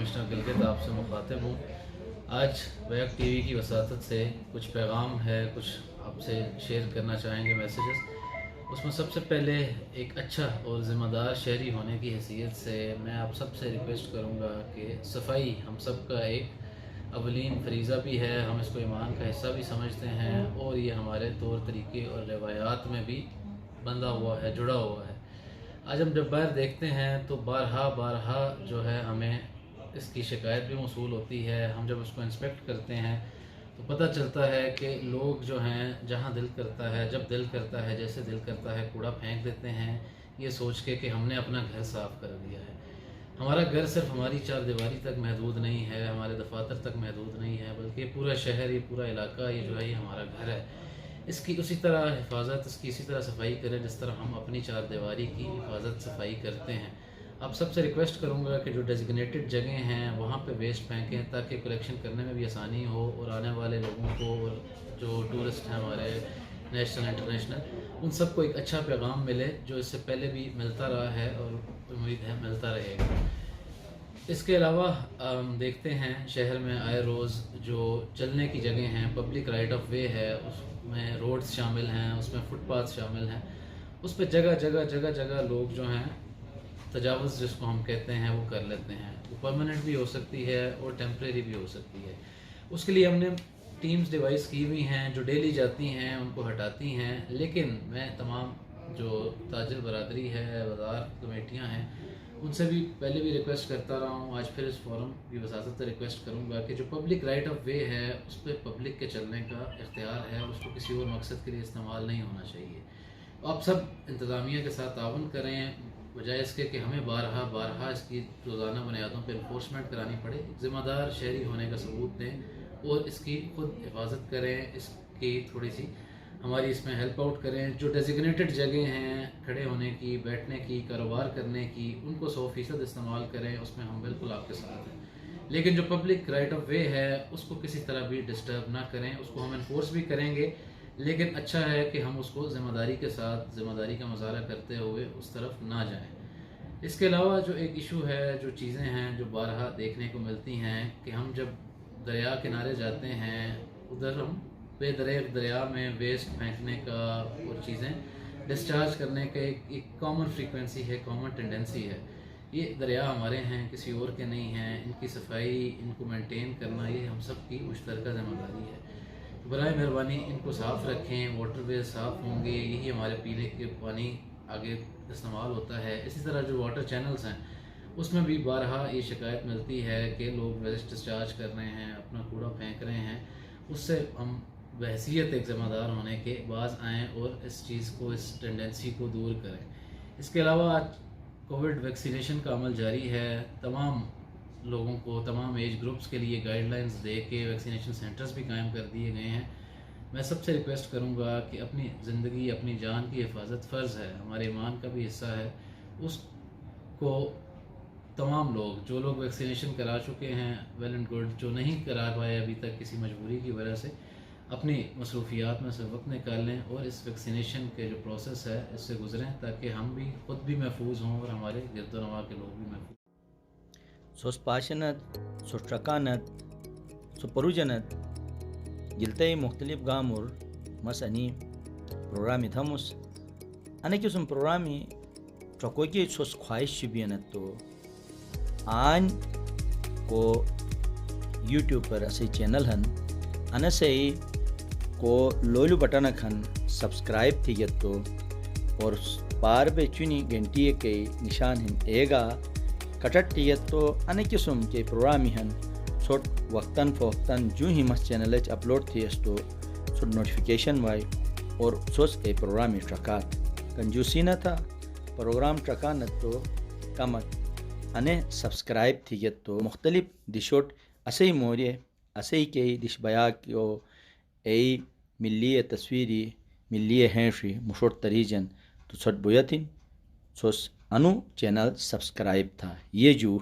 Commissioner Gilgit आपसे मुखातिब हूँ। आज बैक टीवी की वसातत से कुछ पैगाम है, कुछ आपसे शेयर करना चाहेंगे मैसेजेस। उसमें सबसे पहले एक अच्छा और ज़िम्मेदार शहरी होने की हैसियत से मैं आप सब से रिक्वेस्ट करूँगा कि सफाई हम सब का एक अवलीन फरीज़ा भी है, हम इसको ईमान का हिस्सा भी समझते हैं और ये हमारे तौर तरीके और रवायात में भी बंधा हुआ है, जुड़ा हुआ है। आज हम जब बाहर देखते हैं तो बारहा बारहा जो है हमें इसकी शिकायत भी मौसूल होती है। हम जब उसको इंस्पेक्ट करते हैं तो पता चलता है कि लोग जो हैं जहाँ दिल करता है, जब दिल करता है, जैसे दिल करता है कूड़ा फेंक देते हैं, ये सोच के कि हमने अपना घर साफ़ कर दिया है। हमारा घर सिर्फ हमारी चार दीवारी तक महदूद नहीं है, हमारे दफातर तक महदूद नहीं है, बल्कि ये पूरा शहर, ये पूरा इलाका, ये जो है ये हमारा घर है। इसकी उसी तरह हिफाजत, इसकी इसी तरह सफाई करें जिस तरह हम अपनी चार दीवारी की हिफाजत सफाई करते हैं। आप सबसे रिक्वेस्ट करूंगा कि जो डेजिग्नेटेड जगह हैं वहाँ पे वेस्ट फेंकें ताकि कलेक्शन करने में भी आसानी हो और आने वाले लोगों को और जो टूरिस्ट हैं हमारे नेशनल इंटरनेशनल, उन सबको एक अच्छा पैगाम मिले जो इससे पहले भी मिलता रहा है और उम्मीद है मिलता रहेगा। इसके अलावा देखते हैं शहर में आए रोज़ जो चलने की जगह हैं, पब्लिक राइट ऑफ वे है, उसमें रोड्स शामिल हैं, उसमें फुटपाथ शामिल हैं, उस पर जगह जगह जगह जगह लोग जो हैं तजावुज़ जिसको हम कहते हैं वो कर लेते हैं। वो परमानेंट भी हो सकती है और टेम्परेरी भी हो सकती है। उसके लिए हमने टीम्स डिवाइस की हुई हैं जो डेली जाती हैं, उनको हटाती हैं। लेकिन मैं तमाम जो ताजिर बरादरी है, बाज़ार कमेटियाँ हैं, उनसे भी पहले भी रिक्वेस्ट करता रहा हूँ, आज फिर इस फोरम की वसात से रिक्वेस्ट करूँगा कि जो पब्लिक राइट ऑफ वे है उस पर पब्लिक के चलने का इख्तियार है, उसको किसी और मकसद के लिए इस्तेमाल नहीं होना चाहिए। आप सब इंतज़ामिया के साथ ताउन करें, बजाय इसके कि हमें बारहा बारहा इसकी रोज़ाना बुनियादों पर इन्फोर्समेंट करानी पड़े। ज़िम्मेदार शहरी होने का सबूत दें और इसकी खुद हिफाजत करें, इसकी थोड़ी सी हमारी इसमें हेल्प आउट करें। जो डेजिग्नेटेड जगह हैं खड़े होने की, बैठने की, कारोबार करने की, उनको 100% इस्तेमाल करें, उसमें हम बिल्कुल आपके साथ हैं। लेकिन जो पब्लिक राइट ऑफ वे है उसको किसी तरह भी डिस्टर्ब ना करें, उसको हम इन्फोर्स भी करेंगे, लेकिन अच्छा है कि हम उसको ज़िम्मेदारी के साथ, ज़िम्मेदारी का मुजाहरा करते हुए उस तरफ ना जाएं। इसके अलावा जो एक इशू है, जो चीज़ें हैं जो बारहा देखने को मिलती हैं कि हम जब दरिया किनारे जाते हैं उधर हम बेदरेक दरिया में वेस्ट फेंकने का और चीज़ें डिस्चार्ज करने का एक कॉमन फ्रीक्वेंसी है, कॉमन टेंडेंसी है। ये दरिया हमारे हैं, किसी और के नहीं हैं। इनकी सफाई, इनको मेंटेन करना ये हम सब की मुश्तरका ज़िम्मेदारी है। तो बराए मेहरबानी इनको साफ़ रखें, वाटरवेज साफ़ होंगे, यही हमारे पीने के पानी आगे इस्तेमाल होता है। इसी तरह जो वाटर चैनल्स हैं उसमें भी बारहा ये शिकायत मिलती है कि लोग वेस्ट डिस्चार्ज कर रहे हैं, अपना कूड़ा फेंक रहे हैं। उससे हम बहसीत एक ज़िम्मेदार होने के बाज़ आएँ और इस चीज़ को, इस टेंडेंसी को दूर करें। इसके अलावा कोविड वैक्सीनेशन का अमल जारी है। तमाम लोगों को, तमाम एज ग्रुप्स के लिए गाइडलाइंस दे के वैक्सीनेशन सेंटर्स भी कायम कर दिए गए हैं। मैं सबसे रिक्वेस्ट करूंगा कि अपनी ज़िंदगी, अपनी जान की हिफाजत फ़र्ज़ है, हमारे ईमान का भी हिस्सा है। उसको तमाम लोग, जो लोग वैक्सीनेशन करा चुके हैं वेल एंड गुड, जो नहीं करा पाए अभी तक किसी मजबूरी की वजह से, अपनी मसरूफियात में से वक्त निकाल लें और इस वैक्सीनेशन के जो प्रोसेस है इससे गुजरें ताकि हम भी खुद भी महफूज हों और हमारे गिरदोनवा के लोग भी महफूज। Sos passionate, sos trakanat, so parujanat, jiltay mukhtalif gamur, masani programi thamus. Ane kyusum programi trakoki sos khwahish shibiyanat to आन को YouTube पर ऐसे चैनल हन अन से को लोलू बटन खन सब्सक्राइब थी तो और पार पे चुनी घंटी के निशान हिन एगा कटट थी तो अने किस्म के प्रोग्राम हन छोट वक्तन फ़वक्तन जो ही मस चैनल अपलोड थी तो छोट नोटिफिकेशन वाई और सोच ए प्रोग्राम ट्रकात कंजूसी न था प्रोग्राम ट्रका न तो कमत अने सब्सक्राइब थी तो मुख्तलिफ दिशोट असे ही मोरिए असे ही के दिश बया क्यों ए मिलिए तस्वीरी मिलिए हैंशी मुशोट तरीजन तो सट बुयथिन सोस अनु चैनल सब्सक्राइब था ये जू